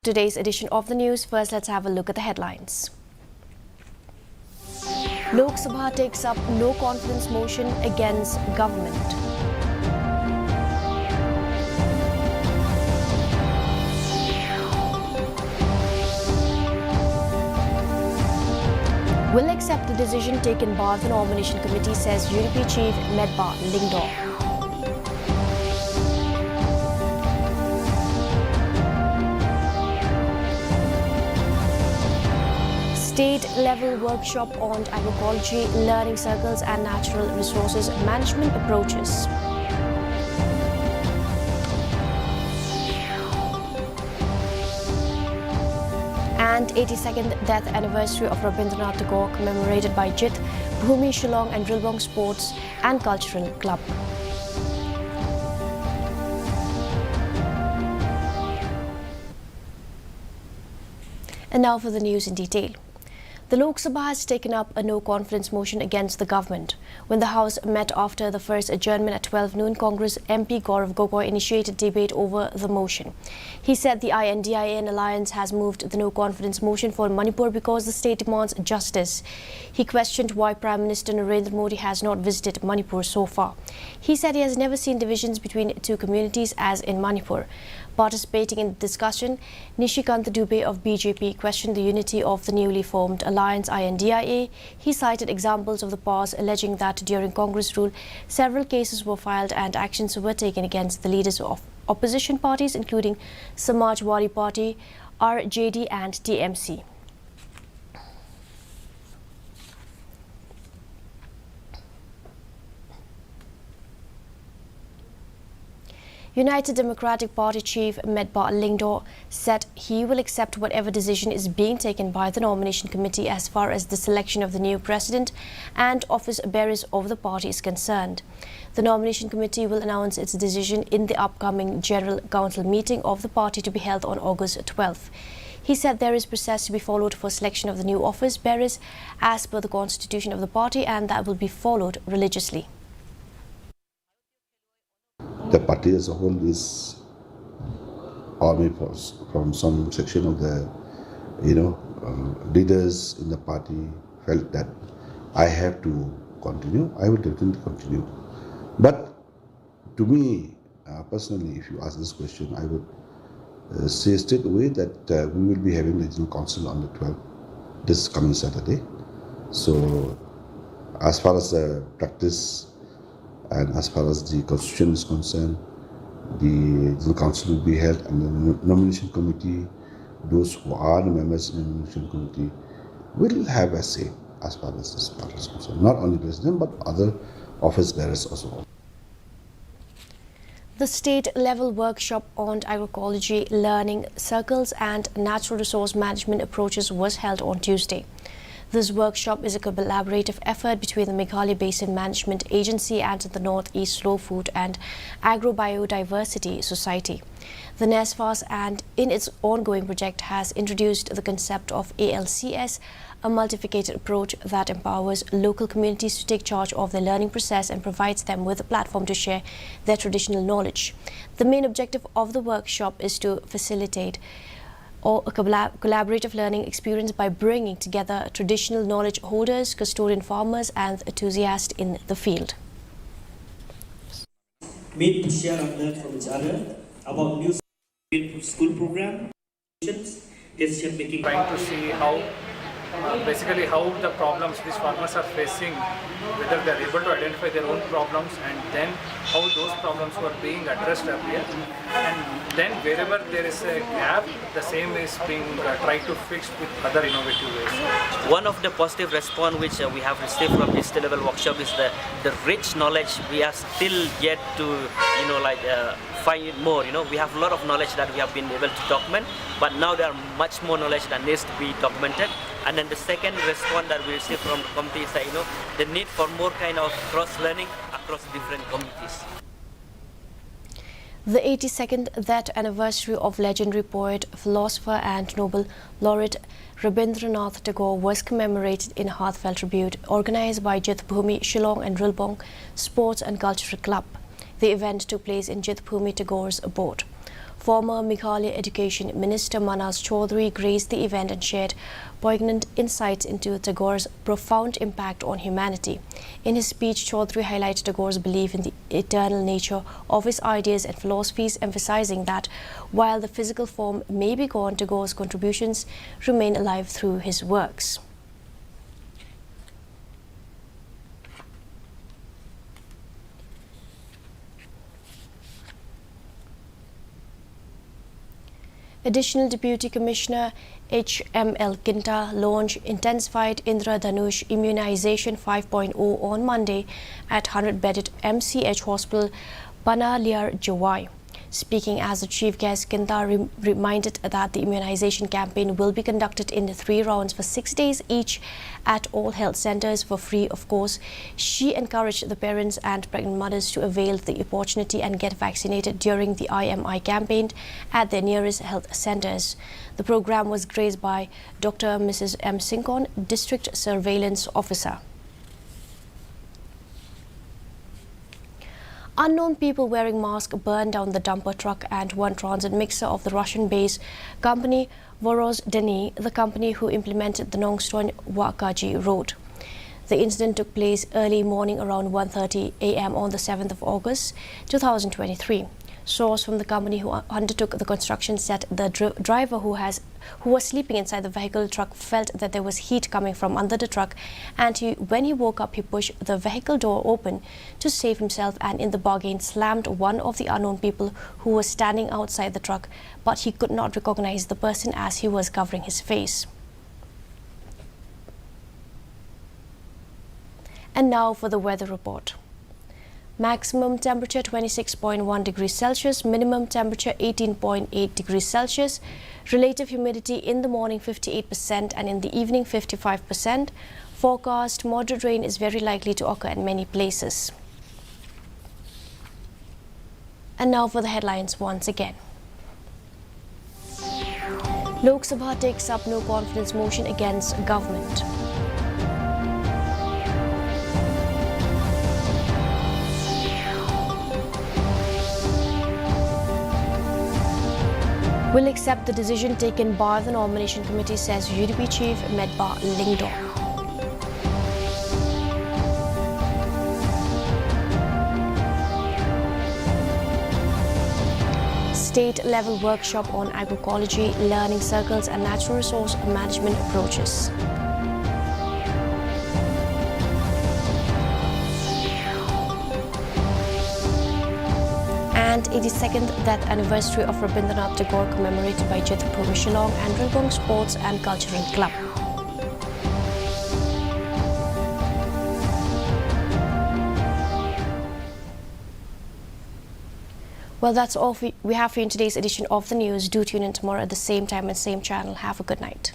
Today's edition of the news. First, let's have a look at the headlines. Lok Sabha takes up no confidence motion against government. Will accept the decision taken by the nomination committee, says UDP Chief Meghalaya. State-level workshop on agroecology, learning circles and natural resources management approaches. And 82nd death anniversary of Rabindranath Tagore commemorated by Jith, Bhumi, Shillong and Rilbong Sports and Cultural Club. And now for the news in detail. The Lok Sabha has taken up a no-confidence motion against the government. When the House met after the first adjournment at 12 noon, Congress MP Gaurav Gogoi initiated debate over the motion. He said the INDIA alliance has moved the no-confidence motion for Manipur because the state demands justice. He questioned why Prime Minister Narendra Modi has not visited Manipur so far. He said he has never seen divisions between two communities as in Manipur. Participating in the discussion, Nishikant Dubey of BJP questioned the unity of the newly formed alliance INDIA. He cited examples of the past, alleging that during Congress rule, several cases were filed and actions were taken against the leaders of opposition parties, including Samajwadi Party, RJD and TMC. United Democratic Party Chief Meghalaya said he will accept whatever decision is being taken by the nomination committee as far as the selection of the new president and office bearers of the party is concerned. The nomination committee will announce its decision in the upcoming General Council meeting of the party to be held on August 12th. He said there is a process to be followed for selection of the new office bearers as per the constitution of the party, and that will be followed religiously. The party as a whole is army from some section of the leaders in the party felt that I have to continue. I will definitely continue. But to me personally, if you ask this question, I would say straight away that we will be having the Regional Council on the 12th, this coming Saturday. So as far as the practice and as far as the constitution is concerned, the Regional Council will be held, and the nomination committee, those who are the members in the nomination committee, will have a say as far as this matter is concerned. Not only president, but other office bearers also. The state-level workshop on agroecology, learning circles and natural resource management approaches was held on Tuesday. This workshop is a collaborative effort between the Meghalaya Basin Management Agency and the Northeast Slow Food and Agrobiodiversity Society. The NESFAS, and in its ongoing project, has introduced the concept of ALCS, a multifaceted approach that empowers local communities to take charge of their learning process and provides them with a platform to share their traditional knowledge. The main objective of the workshop is to facilitate or a collaborative learning experience by bringing together traditional knowledge holders, custodian farmers and enthusiasts in the field. Meet to share and learn from each other about new school program, decision making. Trying to see how basically how the problems these farmers are facing, whether they are able to identify their own problems, and then how those problems were being addressed earlier, and then wherever there is a gap, the same is being tried to fix with other innovative ways. One of the positive response which we have received from this level workshop is the rich knowledge. We are still yet to find more. We have a lot of knowledge that we have been able to document, but now there are much more knowledge that needs to be documented. And then the second response that we receive from the committee is that the need for more kind of cross-learning across different communities. The 82nd death anniversary of legendary poet, philosopher and Nobel laureate Rabindranath Tagore was commemorated in a heartfelt tribute organized by Jith, Bhumi, Shillong and Rilbong Sports and Cultural Club. The event took place in Jith, Bhumi Tagore's abode. Former Meghalaya Education Minister Manas Chaudhary graced the event and shared poignant insights into Tagore's profound impact on humanity. In his speech, Chaudhary highlighted Tagore's belief in the eternal nature of his ideas and philosophies, emphasizing that while the physical form may be gone, Tagore's contributions remain alive through his works. Additional Deputy Commissioner H.M.L. Kinta launched Intensified Indradhanush Immunization 5.0 on Monday at 100-bedded MCH Hospital, Panaliar, Jawai. Speaking as the chief guest, Kinta reminded that the immunization campaign will be conducted in 3 rounds for 6 days each at all health centers for free, of course. She encouraged the parents and pregnant mothers to avail the opportunity and get vaccinated during the IMI campaign at their nearest health centers. The program was graced by Dr. Mrs. M. Sinkon, District Surveillance Officer. Unknown people wearing masks burned down the dumper truck and one transit mixer of the Russian-based company Vorozdeny, the company who implemented the Nongstoin-Wakaji road. The incident took place early morning around 1:30 a.m. on the 7th of August 2023. Source from the company who undertook the construction said the driver who was sleeping inside the vehicle truck felt that there was heat coming from under the truck, and when he woke up, he pushed the vehicle door open to save himself and in the bargain slammed one of the unknown people who was standing outside the truck, but he could not recognize the person as he was covering his face. And now for the weather report. Maximum temperature 26.1 degrees Celsius, minimum temperature 18.8 degrees Celsius, relative humidity in the morning 58% and in the evening 55%. Forecast moderate rain is very likely to occur in many places. And now for the headlines once again. Lok Sabha takes up no confidence motion against government. Will accept the decision taken by the nomination committee, says UDP chief Medba Lingdong. State-level workshop on agroecology, learning circles and natural resource management approaches. And 82nd death anniversary of Rabindranath Tagore commemorated by Jethro Michelong and Rilbong Sports and Cultural Club. Well, that's all we have for you in today's edition of the news. Do tune in tomorrow at the same time and same channel. Have a good night.